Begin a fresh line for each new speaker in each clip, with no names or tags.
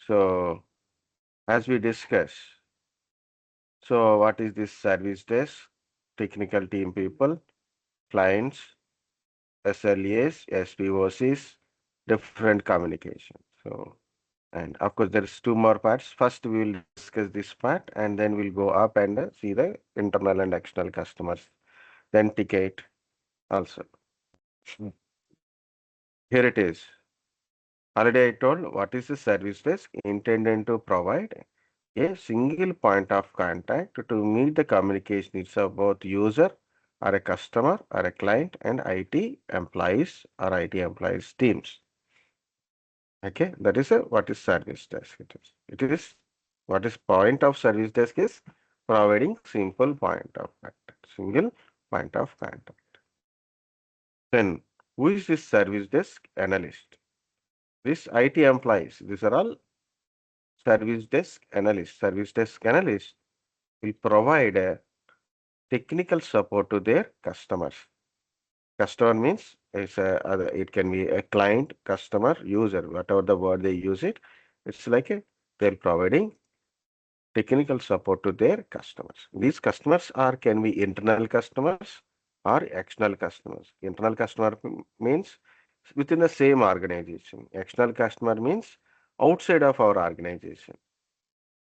So as we discuss, so what is this service desk? Technical team people, clients, SLAs, SPOCs, different communication. So, and of course, there is two more parts. First, we will discuss this part, and then we'll go up and see the internal and external customers. Then ticket also. Here it is. Already I told what is the service desk intended to provide a single point of contact to meet the communication needs of both user or a customer or a client and IT employees or IT employees teams. Okay, that is a what is service desk. It is what is point of service desk is providing simple point of contact, single point of contact. Then who is this service desk analyst? This IT employees, these are all service desk analysts. Service desk analysts will provide a technical support to their customers. Customer means it can be a client, customer, user, whatever the word they use it. It's like they're providing technical support to their customers. These customers are can be internal customers or external customers. Internal customer means within the same organization. External customer means outside of our organization.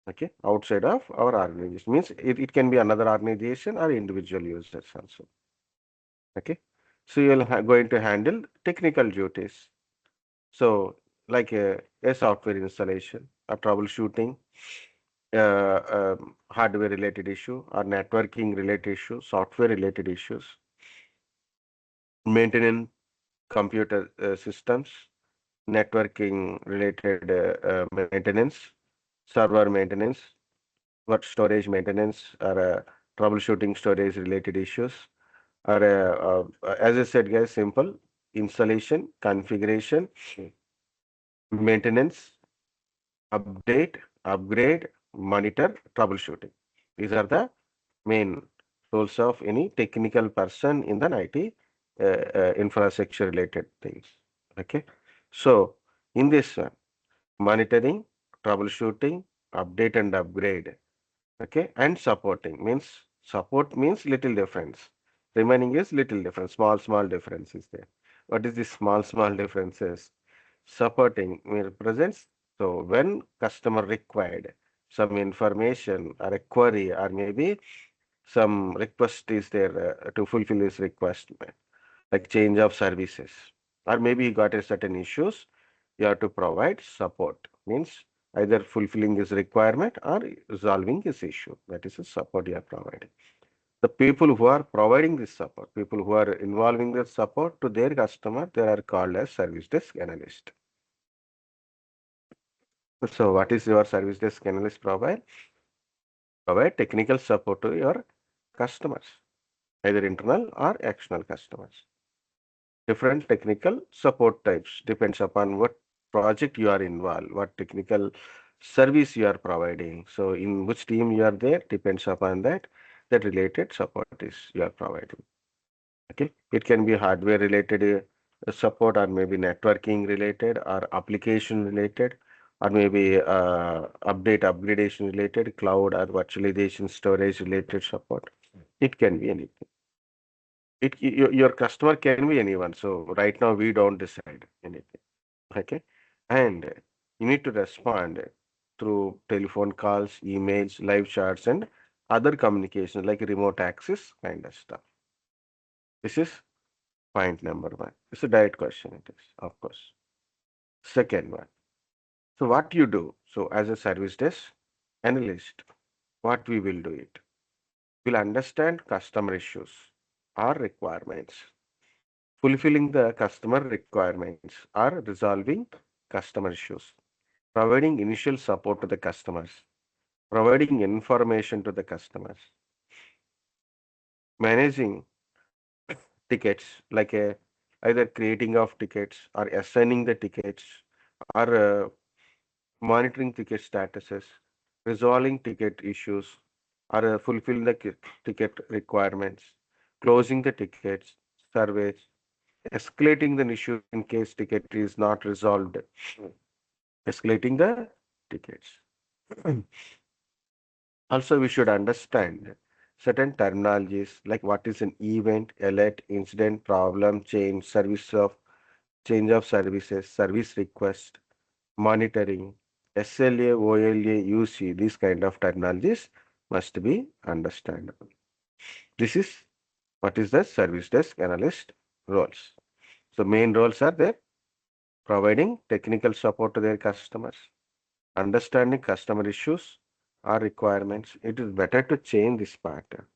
Okay, outside of our organization means it can be another organization or individual users also. Okay, so you'll going to handle technical duties. So like a software installation, a troubleshooting, hardware related issue or networking related issue, software related issues, maintenance computer systems, networking related maintenance, server maintenance, what storage maintenance or troubleshooting storage related issues or as I said guys, simple installation, configuration, maintenance, update, upgrade, monitor, troubleshooting. These are the main roles of any technical person in the IT infrastructure related things. Okay. So in this one, monitoring, troubleshooting, update and upgrade. Okay. And supporting means support means little difference. Remaining is little difference, small difference is there. What is this small differences? Supporting represents so when customer required some information or a query or maybe some request is there to fulfill his request like change of services or maybe he got a certain issues, you have to provide support means either fulfilling his requirement or resolving his issue, that is a support you are providing. The people who are providing this support, people who are involving the support to their customer, they are called as service desk analyst. So what is your service desk analyst provide? Provide technical support to your customers, either internal or external customers. Different technical support types depends upon what project you are involved, what technical service you are providing. So in which team you are there depends upon that related support is you are providing. Okay, it can be hardware related support or maybe networking related or application related or maybe update upgradation related cloud or virtualization storage related support. It can be anything. Your customer can be anyone. So right now we don't decide anything. Okay. And you need to respond through telephone calls, emails, live chats, and other communication like remote access kind of stuff. This is point number one. It's a direct question, it is, of course. Second one. So what you do? So as a service desk analyst, what we will do it? We'll understand customer issues or requirements, fulfilling the customer requirements or resolving customer issues, providing initial support to the customers, providing information to the customers, managing tickets like either creating of tickets or assigning the tickets or monitoring ticket statuses, resolving ticket issues or fulfilling the ticket requirements, closing the tickets, surveys, escalating the issue in case ticket is not resolved, escalating the tickets. Also, we should understand certain terminologies like what is an event, alert, incident, problem, change of services, service request, monitoring, SLA, OLA, UC, these kind of terminologies must be understandable. This is what is the service desk analyst roles. So main roles are there: providing technical support to their customers, understanding customer issues or requirements. It is better to change this pattern.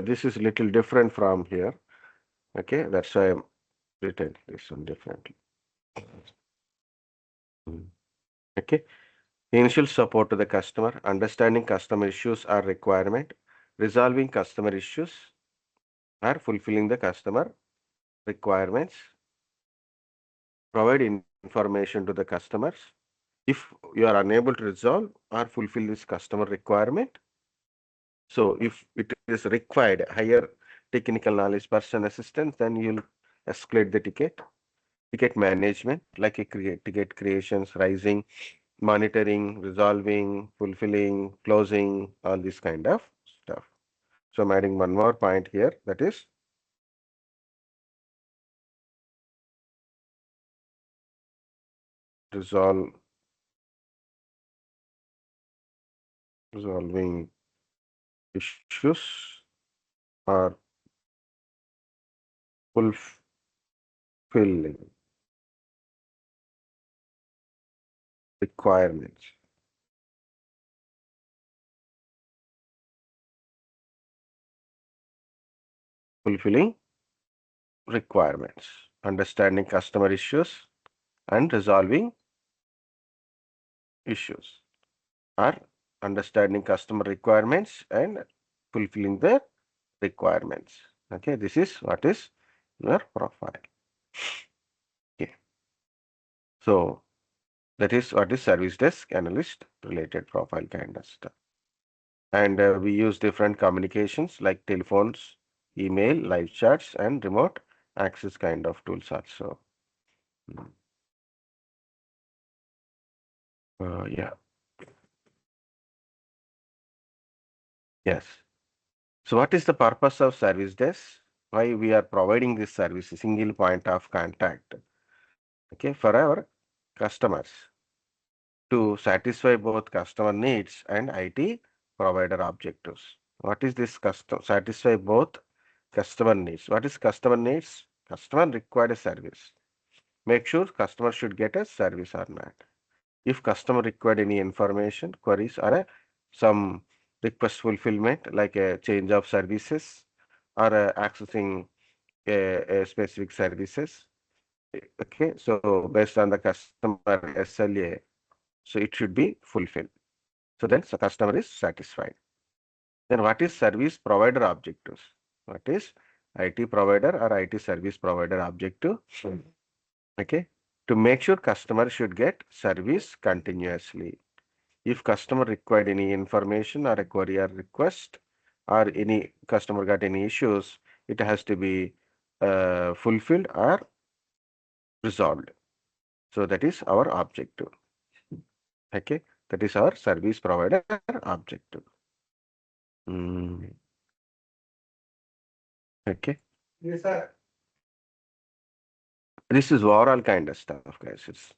This is little different from here. Okay, that's why I'm written this one differently. Mm. Okay, initial support to the customer, understanding customer issues or requirement, resolving customer issues or fulfilling the customer requirements, provide information to the customers. If you are unable to resolve or fulfill this customer requirement, so if it is required higher technical knowledge person assistance, then you'll escalate the ticket. Ticket management, like a ticket creations, rising, monitoring, resolving, fulfilling, closing, all this kind of stuff. So I'm adding one more point here, that is resolve resolving issues or fulfilling requirements. Fulfilling requirements, understanding customer issues and resolving issues, or understanding customer requirements and fulfilling their requirements. Okay, this is what is your profile. Okay, so that is what is service desk analyst related profile kind of stuff. And we use different communications like telephones, email, live chats, and remote access kind of tools also. Mm. Yeah, yes. So what is the purpose of service desk? Why we are providing this service, a single point of contact, okay, for our customers to satisfy both customer needs and IT provider objectives. What is this satisfy both customer needs? What is customer needs? Customer required a service. Make sure customer should get a service or not. If customer required any information, queries, or some request fulfillment like a change of services or accessing a specific services. Okay, so based on the customer SLA, so it should be fulfilled. So then the customer is satisfied. Then what is service provider objectives? What is IT provider or IT service provider objective? Okay, to make sure customer should get service continuously. If customer required any information or a query or request or any customer got any issues, it has to be fulfilled or resolved. So that is our objective. Okay, that is our service provider objective. Mm, okay,
Yes, sir.
this is overall kind of stuff, guys. It's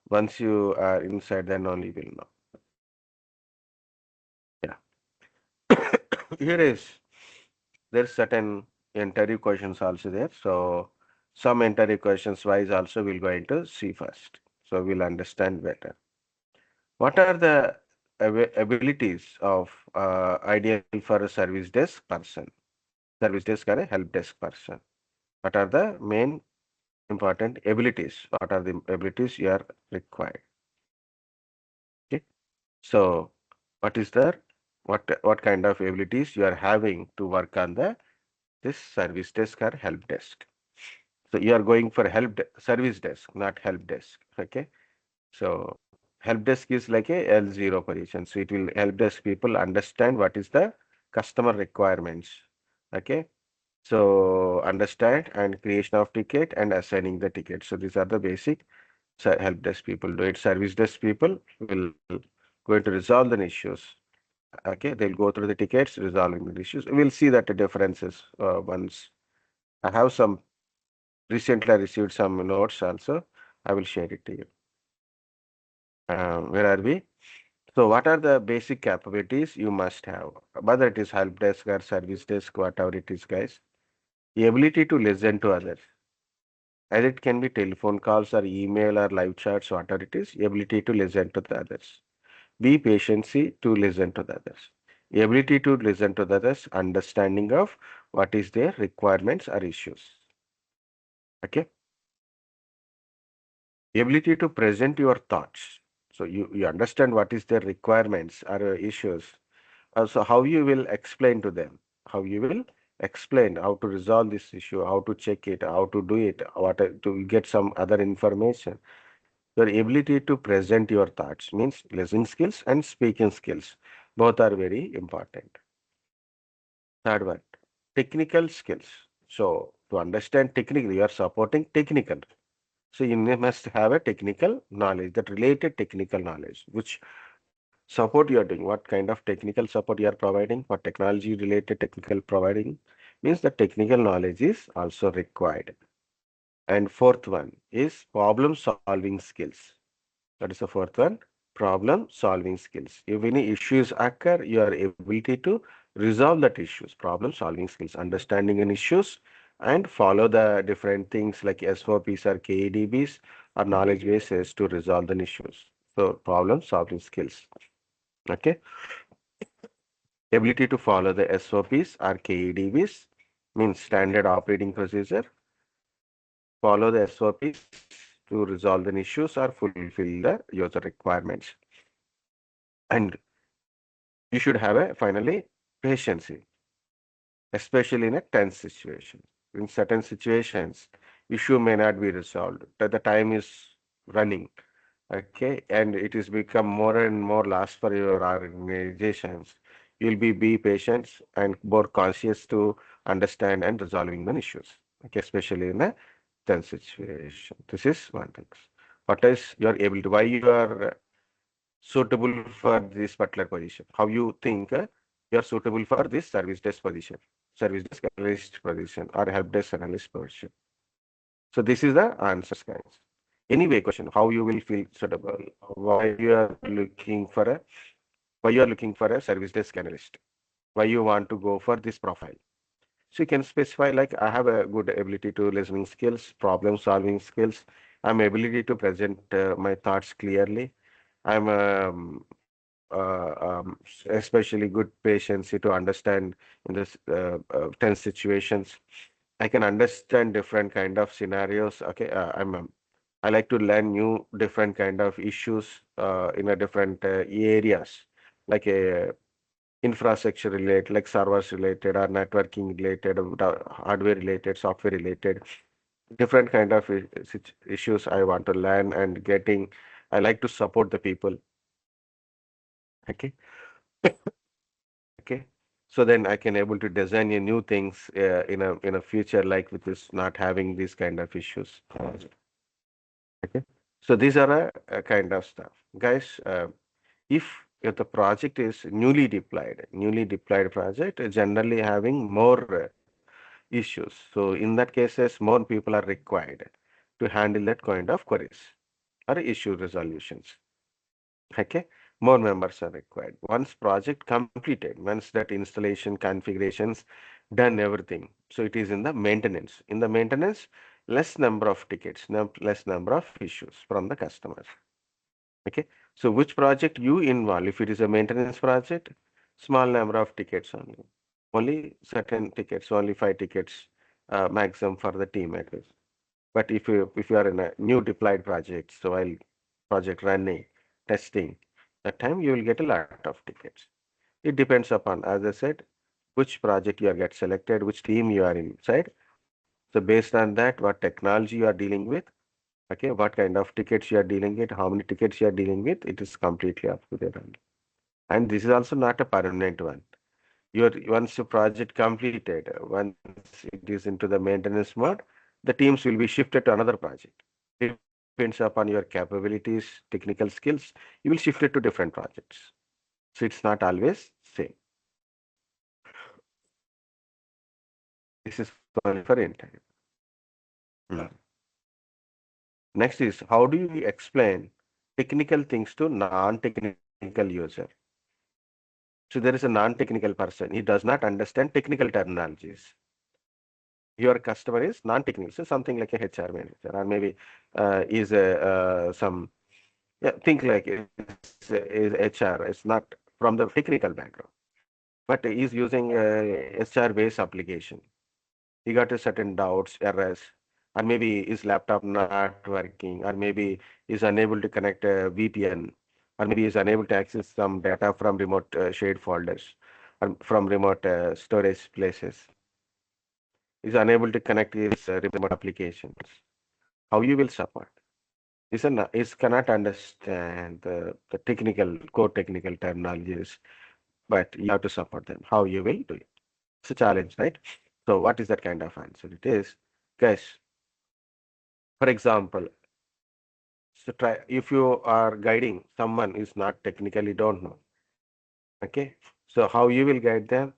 once you are inside, then only will know. Yeah. Here is there's certain interview questions also there. So some interview questions wise also we'll going to see first. So we'll understand better. What are the abilities of ideal for a service desk person? Service desk or a help desk person. What are the main important abilities? What are the abilities you are required? Okay. So what is the what kind of abilities you are having to work on the this service desk or help desk. So you are going for service desk, not help desk. Okay. So help desk is like a L0 position. So it will help desk people understand what is the customer requirements. Okay. So understand and creation of ticket and assigning the ticket. So these are the basic help desk people do it. Service desk people will going to resolve the issues. Okay, they'll go through the tickets, resolving the issues. We'll see that the differences once. I have some recently I received some notes also. I will share it to you. Where are we? So what are the basic capabilities you must have? Whether it is help desk or service desk, whatever it is, guys. The ability to listen to others. Either it can be telephone calls or email or live chats, whatever it is. Ability to listen to the others. Be patiency to listen to the others. Ability to listen to the others. Understanding of what is their requirements or issues. Okay. Ability to present your thoughts. So you understand what is their requirements or issues. So how you will explain to them, how you will explain how to resolve this issue, how to check it, how to do it, to get some other information. Your ability to present your thoughts means listening skills and speaking skills. Both are very important. Third one, technical skills. So to understand technical, you are supporting technical. So you must have a technical knowledge, that related technical knowledge, which support you are doing, what kind of technical support you are providing, what technology related technical providing, means the technical knowledge is also required. And fourth one is problem solving skills. That is the fourth one, problem solving skills. If any issues occur, your ability to resolve that issues, problem solving skills, understanding an issues and follow the different things like SOPs or KEDBs or knowledge bases to resolve the issues. So problem solving skills. Okay. Ability to follow the SOPs or KEDBs means standard operating procedure. Follow the SOPs to resolve the issues or fulfill the user requirements. And you should have a finally patience, especially in a tense situation. In certain situations, issue may not be resolved. The time is running. Okay, and it is become more and more loss for your organizations. You'll be patient and more conscious to understand and resolving the issues. Okay, especially in a tense situation. This is one thing. What is you are able to, why you are suitable for this particular position? How you think you are suitable for this service desk position, service desk analyst position, or help desk analyst position. So this is the answers, guys. Anyway, question: how you will feel suitable? Why you are looking for a service desk analyst? Why you want to go for this profile? So you can specify like I have a good ability to listening skills, problem solving skills. I'm ability to present my thoughts clearly. I'm especially good patience to understand in this tense situations. I can understand different kind of scenarios. Okay, I like to learn new different kind of issues in a different areas, like a infrastructure related, like servers related or networking related, hardware related, software related, different kind of issues I want to learn and getting. I like to support the people. Okay, okay. So then I can able to design a new things in a future like which is not having these kind of issues. Okay. So these are a kind of stuff, guys. If the project is newly deployed project, generally having more issues. So in that cases, more people are required to handle that kind of queries or issue resolutions. Okay, more members are required. Once project completed, once that installation configurations done everything, so it is in the maintenance. In the maintenance, less number of tickets, less number of issues from the customers. Okay, so which project you involve? If it is a maintenance project, small number of tickets only certain tickets, only 5 tickets maximum for the team members. But if you are in a new deployed project, so while project running, testing, that time you will get a lot of tickets. It depends upon, as I said, which project you are get selected, which team you are inside. So based on that, what technology you are dealing with, okay, what kind of tickets you are dealing with, how many tickets you are dealing with, it is completely up to them. And this is also not a permanent one. Once your project completed, once it is into the maintenance mode, the teams will be shifted to another project. Depends upon your capabilities, technical skills, you will shift it to different projects. So it's not always same. This is only for entire. Hmm. Next is, how do you explain technical things to non-technical user? So there is a non-technical person. He does not understand technical terminologies. Your customer is non-technical, so something like a HR manager, or maybe is a some, yeah, think like is HR. It's not from the technical background, but is using a HR-based application. He got a certain doubts, errors, or maybe his laptop not working, or maybe is unable to connect a VPN, or maybe is unable to access some data from remote shared folders, or from remote storage places. Is unable to connect his remote applications. How you will support? Is cannot understand the technical, core technical terminologies, but you have to support them. How you will do it? It's a challenge, right? So what is that kind of answer? It is, guys, for example, so try if you are guiding someone is not technically don't know. Okay. So how you will guide them?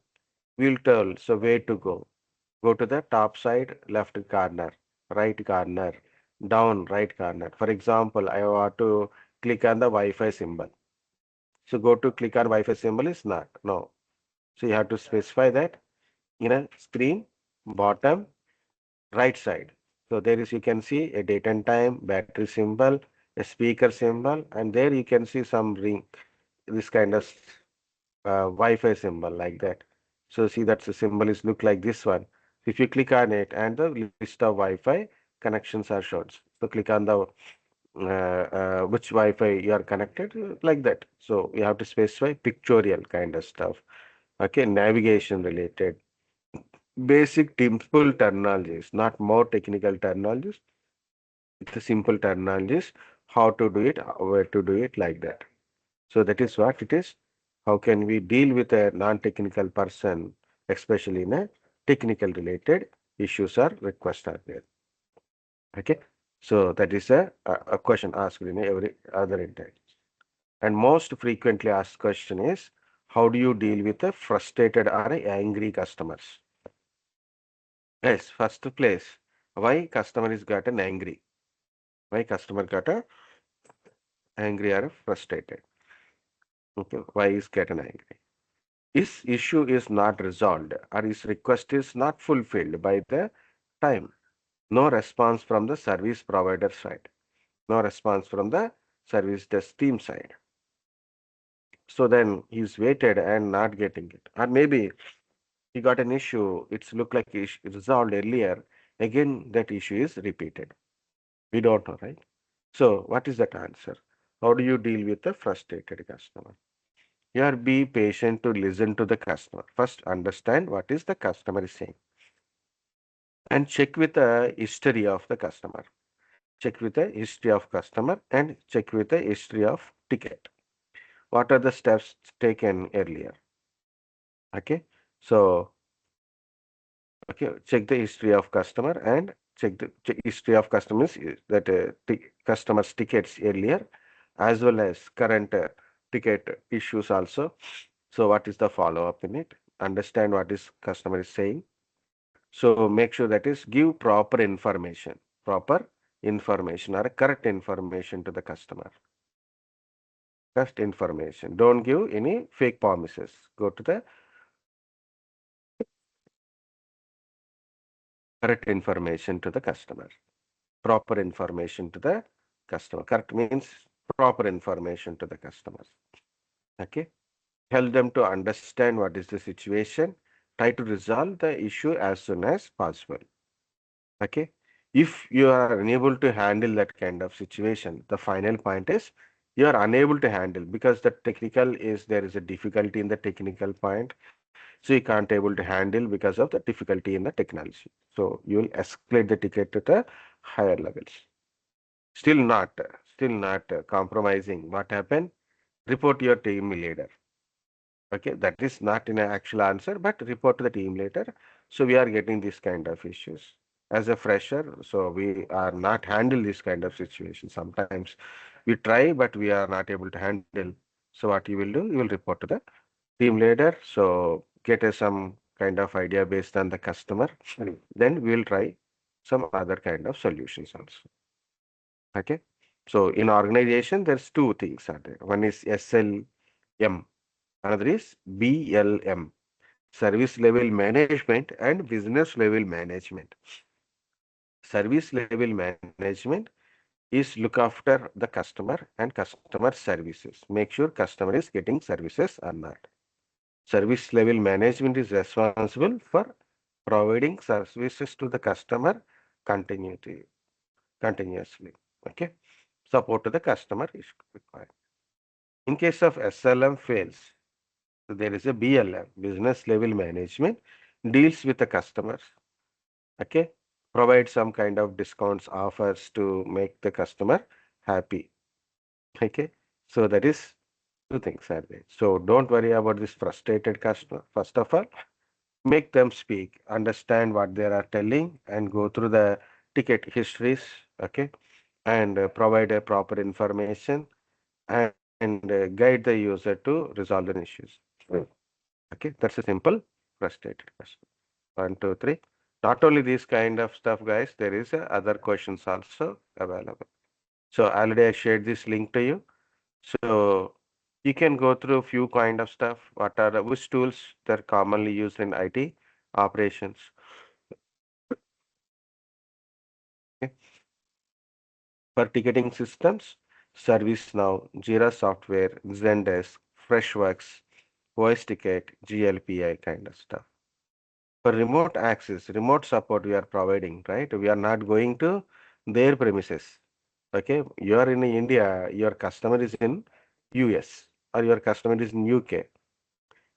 We'll tell so where to go. Go to the top side, left corner, right corner, down right corner. For example, I want to click on the Wi-Fi symbol. So go to click on Wi-Fi symbol is not. No. So you have to specify that in a screen, bottom, right side. So there is, you can see a date and time, battery symbol, a speaker symbol, and there you can see some ring, this kind of Wi-Fi symbol like that. So see that's the symbol is look like this one. If you click on it and the list of Wi-Fi connections are shown. So click on the which Wi-Fi you are connected like that. So you have to specify pictorial kind of stuff. Okay, navigation related, basic simple terminologies, not more technical terminologies. It's a simple terminologies, how to do it, where to do it like that. So that is what it is. How can we deal with a non-technical person, especially in a technical related issues or requests are there. Okay. So that is a question asked in every other interview. And most frequently asked question is, how do you deal with a frustrated or a angry customers? Yes, first place, why customer is gotten angry? Why customer got angry or frustrated? Okay, why is getting angry? His issue is not resolved or his request is not fulfilled by the time. No response from the service provider side. No response from the service desk team side. So then he's waited and not getting it. Or maybe he got an issue, it's looked like it's resolved earlier. Again, that issue is repeated. We don't know, right? So what is that answer? How do you deal with a frustrated customer? Here, be patient to listen to the customer. First, understand what is the customer is saying and check with the history of the customer. Check with the history of customer and check with the history of ticket. What are the steps taken earlier? Okay. So, okay, check the history of customer and check history of customers that customers tickets earlier as well as current ticket issues also. So what is the follow up in it? Understand what is customer is saying. So make sure that is give proper information or correct information to the customer. Correct information. Don't give any fake promises. Go to the correct information to the customer. Proper information to the customer. Correct means proper information to the customers. Okay. Help them to understand what is the situation. Try to resolve the issue as soon as possible. Okay. If you are unable to handle that kind of situation, the final point is you are unable to handle because the technical is there is a difficulty in the technical point. So you can't able to handle because of the difficulty in the technology. So you will escalate the ticket to the higher levels. Still not, compromising. What happened? Report your team leader. Okay, that is not in an actual answer, but report to the team leader. So we are getting this kind of issues as a fresher. So we are not handle this kind of situation. Sometimes we try, but we are not able to handle. So what you will do? You will report to the team leader. So get some kind of idea based on the customer. Then we will try some other kind of solutions also. Okay. So in organization, there's two things are there. One is SLM, another is BLM, service level management and business level management. Service level management is look after the customer and customer services. Make sure customer is getting services or not. Service level management is responsible for providing services to the customer continuity, continuously. Okay. Support to the customer is required. In case of SLM fails, so there is a BLM, business level management, deals with the customers. Okay. Provide some kind of discounts, offers to make the customer happy. Okay. So that is two things are there. So don't worry about this frustrated customer. First of all, make them speak, understand what they are telling, and go through the ticket histories. Okay. And provide a proper information and guide the user to resolve the issues. Okay, that's a simple frustrated question. One, two, three. Not only this kind of stuff, guys, there is other questions also available. So already I shared this link to you. So you can go through a few kind of stuff. What are which tools that are commonly used in IT operations? Okay. For ticketing systems, ServiceNow, Jira Software, Zendesk, Freshworks, voice ticket, GLPI kind of stuff. For remote access, remote support we are providing, right? We are not going to their premises. Okay, you are in India, your customer is in US or your customer is in UK.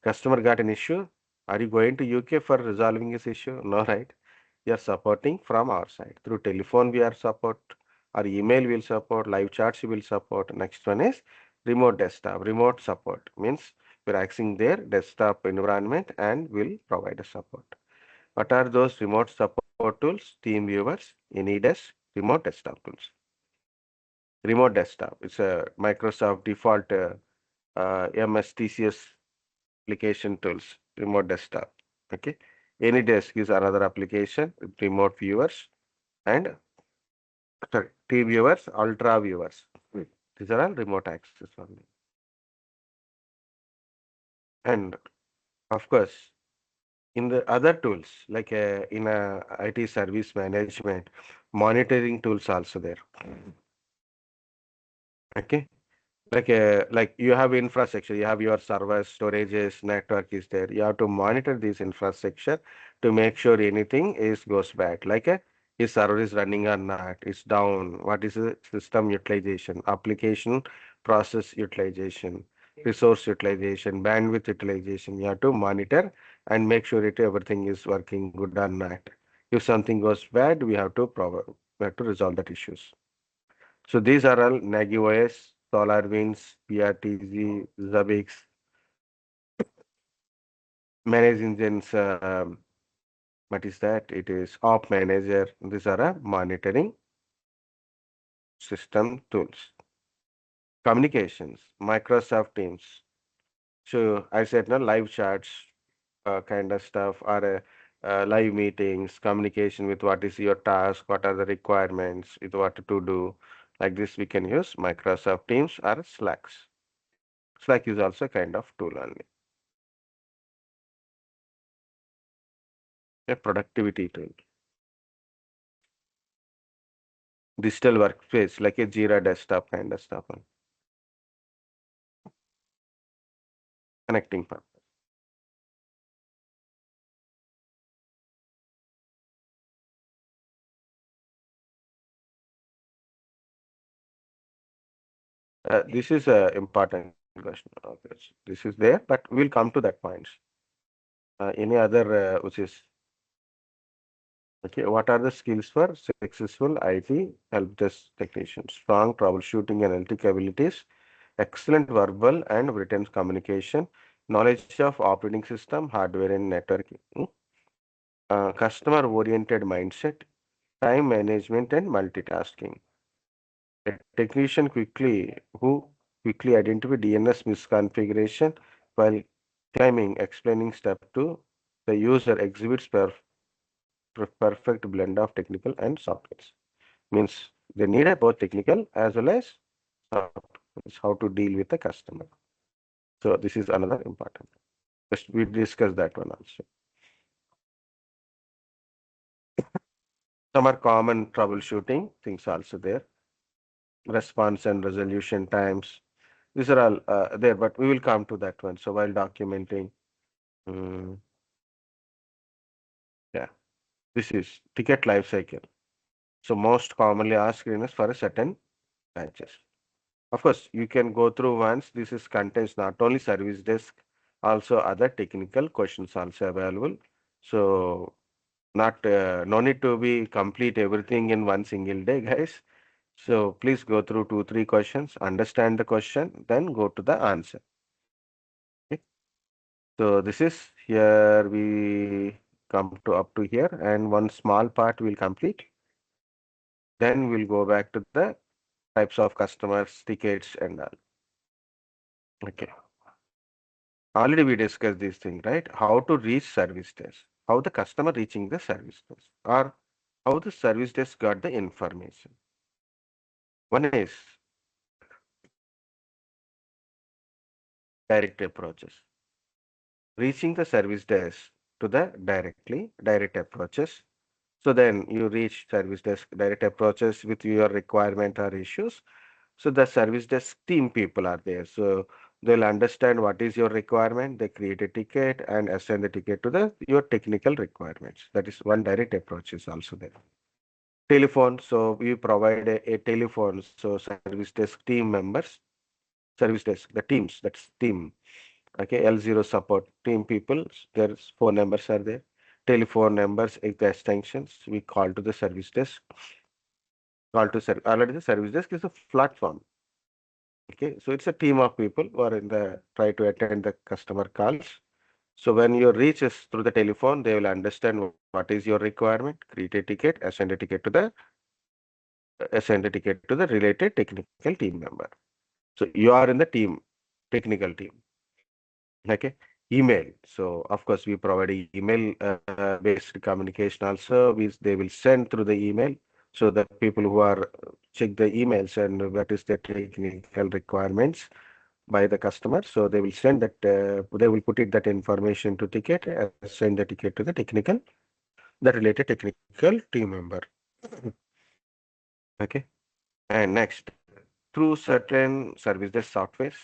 Customer got an issue. Are you going to UK for resolving this issue? No, right? You are supporting from our side. Through telephone we are support, or email will support, live chats we will support. Next one is remote desktop. Remote support means we're accessing their desktop environment and will provide a support. What are those remote support tools? Team viewers, AnyDesk, remote desktop tools. Remote desktop. It's a Microsoft default MSTCS application tools. Remote desktop. Okay. AnyDesk is another application with remote viewers and sorry, team viewers, ultra viewers. These are all remote access only. And of course, in the other tools like in a IT service management, monitoring tools also there. Okay. Like you have infrastructure, you have your servers, storages, network is there. You have to monitor this infrastructure to make sure anything is goes bad. Like his server is running or not, it's down. What is the system utilization, application process utilization, resource utilization, bandwidth utilization. You have to monitor and make sure it everything is working good or not. If something goes bad, we have to resolve that issues. So these are all NAGI-OS, SolarWinds, PRTZ, Zabbix, manage engines. What is that? It is Op Manager. These are monitoring system tools. Communications, Microsoft Teams. So I said no live chats, kind of stuff, or live meetings, communication with what is your task, what are the requirements, with what to do. Like this, we can use Microsoft Teams or Slacks. Slack is also kind of tool only. A productivity tool. Digital workspace like a Jira desktop kind of stuff. Connecting purpose. This is a important question. Okay. This is there, but we'll come to that point. Any other which is okay? What are the skills for successful IT help desk technicians? Strong troubleshooting and analytic abilities, excellent verbal and written communication, knowledge of operating system, hardware and networking, customer-oriented mindset, time management and multitasking. A technician quickly identify DNS misconfiguration while claiming explaining step to the user exhibits perfect blend of technical and soft skills. Means they need a both technical as well as soft skills, how to deal with the customer. So this is another important. Just we discussed that one also. Some are common troubleshooting things also there. Response and resolution times. These are all there, but we will come to that one. So while documenting, mm, yeah, this is ticket life cycle. So most commonly asked is for a certain batches. Of course, you can go through once. This is contains not only service desk, also other technical questions also available. So not no need to be complete everything in one single day, guys. So please go through 2, 3 questions, understand the question, then go to the answer. Okay. So this is here we come to up to here, and one small part will complete. Then we'll go back to the types of customers, tickets, and all. Okay. Already we discussed this thing, right? How to reach service desk, how the customer reaching the service desk, or how the service desk got the information. One is direct approaches. Reaching the service desk to the direct approaches. So then you reach service desk direct approaches with your requirement or issues. So the service desk team people are there. So they'll understand what is your requirement. They create a ticket and assign the ticket to the your technical requirements. That is one direct approach is also there. Telephone. So we provide a telephone. So service desk team members, service desk, the teams, that's team. Okay, L0 support team people, their phone numbers are there. Telephone numbers, the extensions, we call to the service desk. Call to service. Already the service desk is a platform. Okay, so it's a team of people who are in the try to attend the customer calls. So when you reaches through the telephone, they will understand what is your requirement, create a ticket, assign the ticket to the related technical team member. So you are in the team, technical team. Okay. Email. So of course we provide email based communication also. They will send through the email. So the people who are check the emails and what is the technical requirements by the customer. So they will send that, they will put it that information to ticket, send the ticket to the the related technical team member. Okay. And next, through certain service desk softwares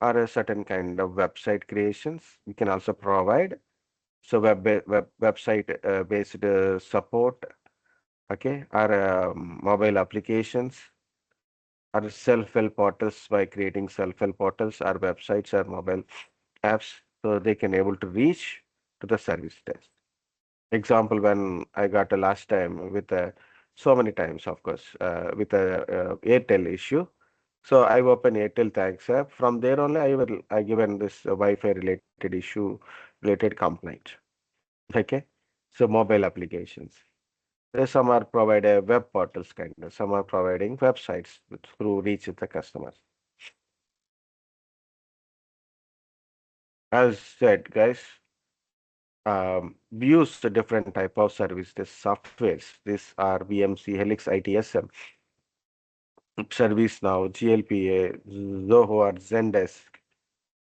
or a certain kind of website creations, we can also provide. So website based support, okay, or mobile applications or self-help portals by creating self-help portals or websites or mobile apps so they can able to reach to the service desk. Example, when I got a last time with so many times, of course, with a Airtel issue. So I open Airtel Thanks app. From there only I given this Wi-Fi related issue related complaint. Okay. So mobile applications. Some are provided web portals kind of, some are providing websites through reach the customers. As said, guys, we use the different type of service, the softwares. These are BMC, Helix, ITSM, ServiceNow, GLPA, Zoho or Zendesk,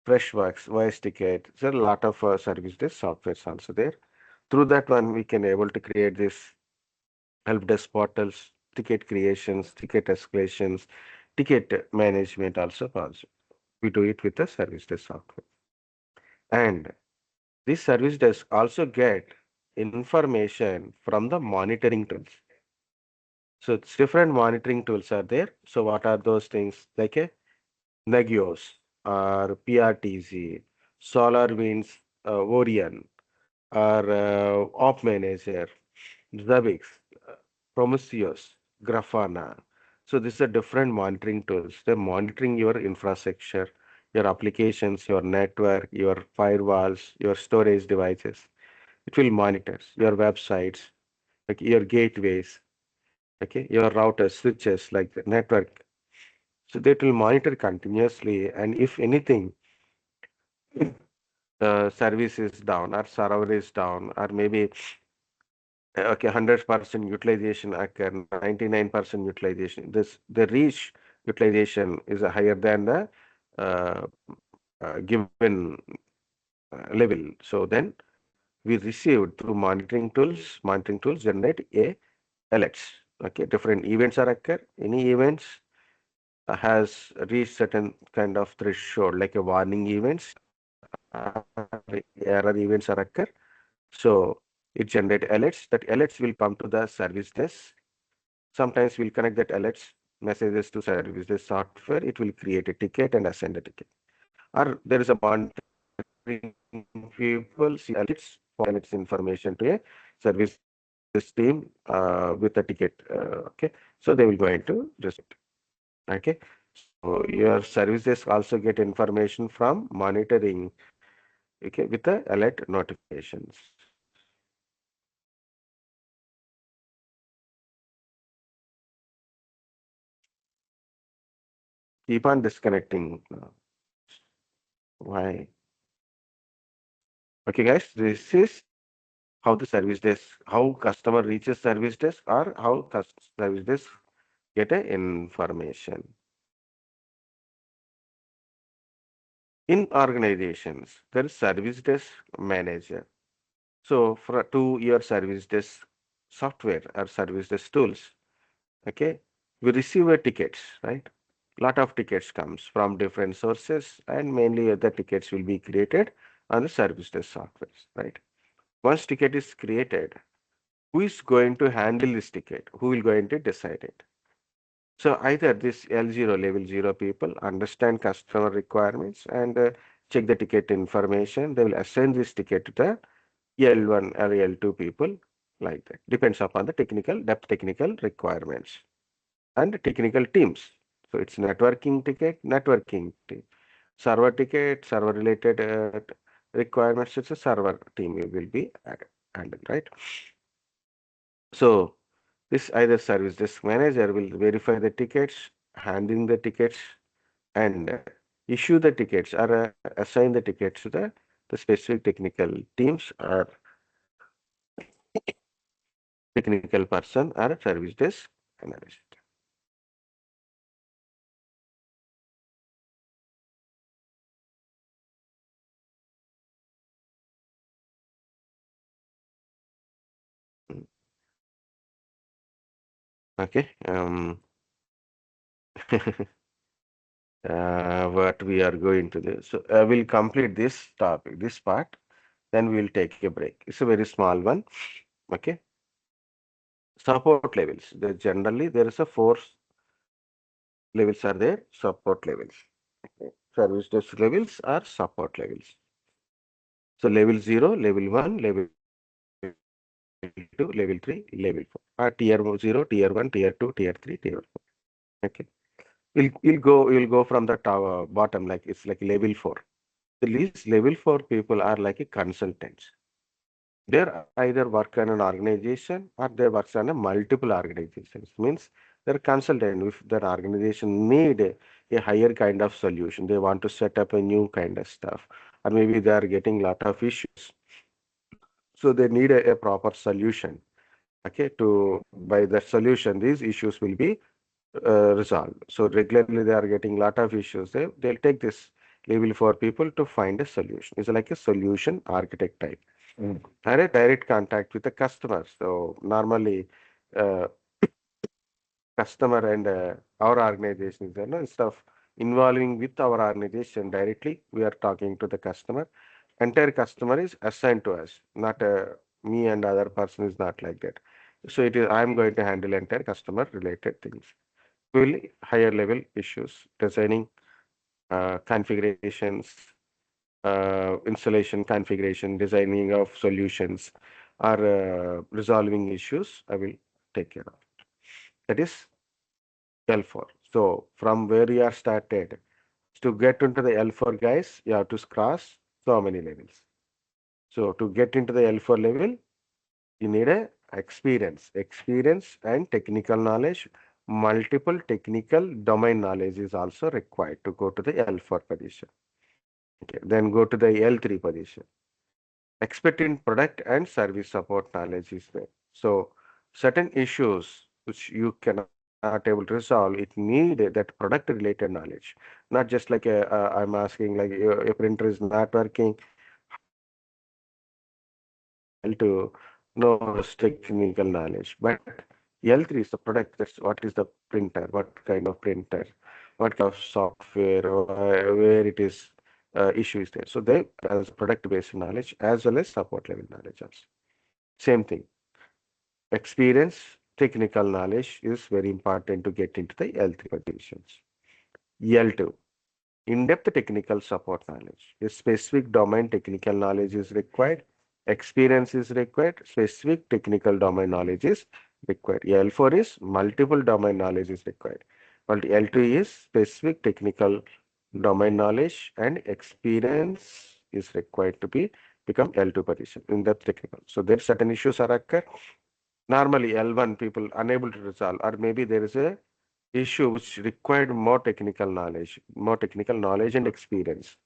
Freshworks, Voice Ticket. There are a lot of service desk softwares also there. Through that one, we can able to create this help desk portals, ticket creations, ticket escalations, ticket management also. We do it with the service desk software. And this service desk also get information from the monitoring tools. So it's different monitoring tools are there. So what are those things like a Nagios or PRTZ, SolarWinds Orion or Op Manager, Zabbix, uh, Prometheus, Grafana. So these are different monitoring tools. They're monitoring your infrastructure, your applications, your network, your firewalls, your storage devices. It will monitor your websites, like your gateways, okay, your routers, switches, like the network. So that will monitor continuously, and if anything, service is down or server is down, or maybe okay, 100% utilization occur, 99% utilization. The reach utilization is higher than the uh, given level. So then we received through monitoring tools generate a alerts. Okay, different events are occur. Any events has reached certain kind of threshold, like a warning events, error events are occur. So it generate alerts. That alerts will come to the service desk. Sometimes we'll connect that alerts messages to service desk software. It will create a ticket and assign the ticket. Or there is a monitoring people see alerts for alerts information to a service team with a ticket. Okay, so they will go into receipt. Okay, so your service desk also get information from monitoring. Okay, with the alert notifications. Keep on disconnecting. Why? Okay, guys, this is how the service desk, how customer reaches service desk, or how service desk get a information. In organizations, there is service desk manager. So for to your service desk software or service desk tools, okay, we receive a tickets, right? Lot of tickets comes from different sources, and mainly the tickets will be created on the service desk software, right? Once ticket is created, who is going to handle this ticket? Who will going to decide it? So either this L0 level 0 people understand customer requirements and check the ticket information. They will assign this ticket to the L1 or L2 people, like that. Depends upon the technical requirements and technical teams. So it's networking ticket, networking team. Server ticket, server related requirements. It's a server team will be handled, right? So this either service desk manager will verify the tickets, handling the tickets, and issue the tickets or assign the tickets to the specific technical teams or technical person or a service desk analyst. Mm. Okay. What we are going to do. So we'll complete this topic, this part, then we'll take a break. It's a very small one. Okay. Support levels. Generally, there is a four levels are there. Support levels. Okay. Service desk levels are support levels. So level 0, level 1, level 2, level 3, level 4. Tier 0, tier 1, tier 2, tier 3, tier 4. Okay. We'll go from the tower, bottom, like it's like level 4. These level 4 people are like a consultants. They're either work on an organization or they work on a multiple organizations. Means they're consultant. If their organization need a higher kind of solution, they want to set up a new kind of stuff, or maybe they are getting lot of issues. So they need a proper solution. Okay, to by the solution, these issues will be resolved. So regularly they are getting lot of issues. They'll take this level for people to find a solution. It's like a solution architect type. Mm. And a direct contact with the customer. So normally uh, customer and our organization is there. No? Instead of involving with our organization directly, we are talking to the customer. Entire customer is assigned to us, not me and other person is not like that. So it is I'm going to handle entire customer related things. Really higher level issues, designing configurations, installation, configuration, designing of solutions, or resolving issues, I will take care of. That is L4. So from where you are started, to get into the L4, guys, you have to cross so many levels. So to get into the L4 level, you need a experience and technical knowledge. Multiple technical domain knowledge is also required to go to the L4 position. Okay. Then go to the L3 position. Expecting product and service support knowledge is there. So certain issues which you cannot able to resolve, it need that product related knowledge, not just like I'm asking like your printer is not working. How you will able to know this technical knowledge? But L3 is the product. That's what is the printer, what kind of printer, what kind of software, where it is issue is there. So they as product based knowledge as well as support level knowledge also. Same thing. Experience, technical knowledge is very important to get into the L3 positions. L2, in-depth technical support knowledge. A specific domain technical knowledge is required. Experience is required. Specific technical domain knowledge is required. L4 is multiple domain knowledge is required. But L2 is specific technical domain knowledge and experience is required to be become L2 position in depth technical. So there certain issues are occur. Normally L1 people unable to resolve, or maybe there is a issue which required more technical knowledge and experience.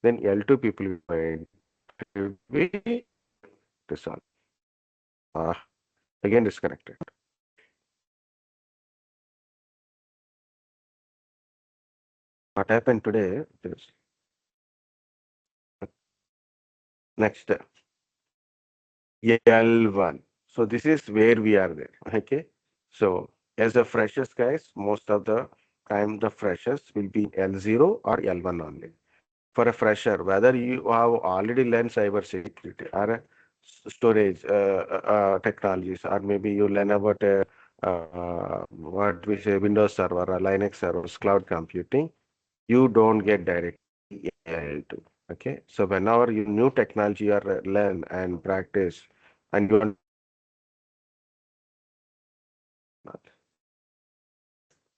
Then L2 people will going to be resolved. Ah, again disconnected. What happened today? This next L1. So this is where we are there. Okay. So as a freshers, guys, most of the time the freshers will be L0 or L1 only. For a fresher, whether you have already learned cyber security or storage technologies, or maybe you learn about what we say Windows server or Linux servers, cloud computing, you don't get directly L2. Okay, so whenever you new technology or learn and practice, and you want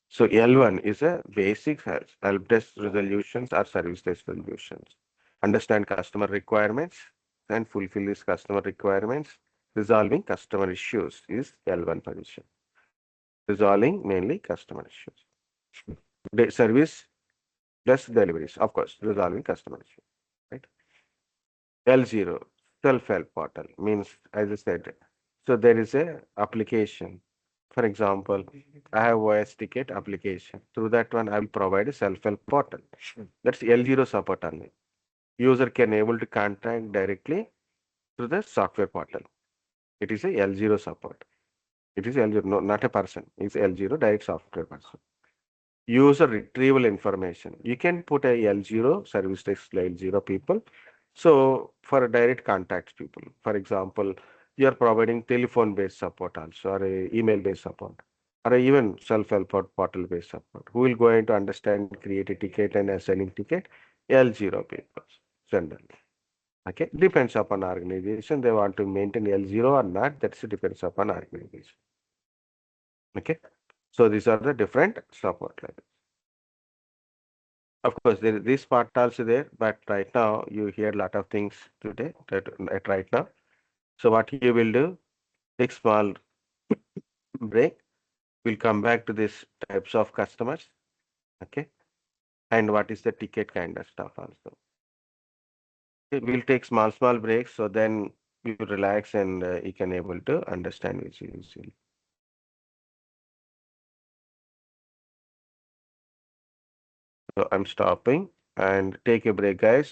so L1 is a basic help desk resolutions or service desk solutions. Understand customer requirements and fulfill these customer requirements. Resolving customer issues is L1 position. Resolving mainly customer issues. Service desk deliveries, of course, resolving customer issues. Right? L0, self-help portal means, as I said, so there is a application. For example, I have OS ticket application. Through that one, I will provide a self-help portal. That's L0 support only. User can able to contact directly through the software portal. It is a L0 support. It is L0, no, not a person. It's L0 direct software person. User retrieval information. You can put a L0 service desk L0 people. So for direct contact people, for example, you are providing telephone based support also, or a email based support, or even self-help portal based support. Who will go into understand, create a ticket and assigning ticket? L0 people generally. Okay, depends upon organization. They want to maintain L0 or not. That's depends upon organization. Okay, so these are the different support levels. Of course, this part also there, but right now you hear a lot of things today at right now. So what you will do, take small break. We'll come back to this types of customers. Okay, and what is the ticket kind of stuff also. Okay, we'll take small breaks, so then you relax and you can able to understand which is. So I'm stopping and take a break, guys.